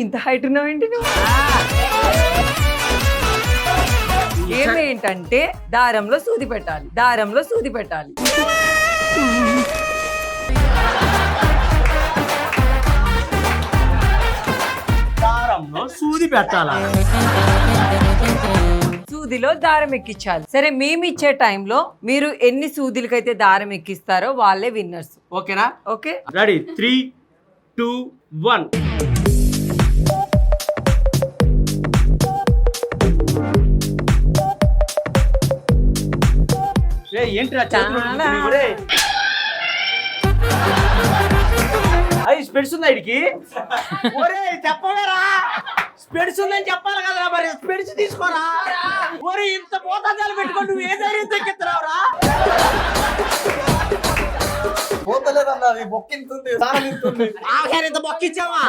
ఇంత హైట్ ఉన్నావేంటి నువ్వు? ఏంటంటే దారంలో సూది పెట్టాలి, దారంలో సూది పెట్టాలి. దారంలో సూది పెట్టాలా? సూదిలో దారం ఎక్కించాలి. సరే, మేము ఇచ్చే టైంలో మీరు ఎన్ని సూదులకైతే దారం ఎక్కిస్తారో వాళ్ళే విన్నర్స్. ఓకేనా? Okay, ready 3, 2, 1. ఏంట్రా అది స్పెడ్స్ ఉందా ఇడికి? ఒరే చెప్పవేరా, స్పెడ్స్ ఉందని చెప్పాలి కదరా, మరి స్పెడ్స్ తీసుకోరా. ఒరే ఇంత పోతాలు పెట్టుకొని నువ్వు ఏ ధైర్యం తెక్కిస్తున్నావురా? పోతలేదన్నా, అది బొక్కింతుంది, సారం ఇంతుంది. ఆఖరి ఇంత బొక్కిచ్చావా?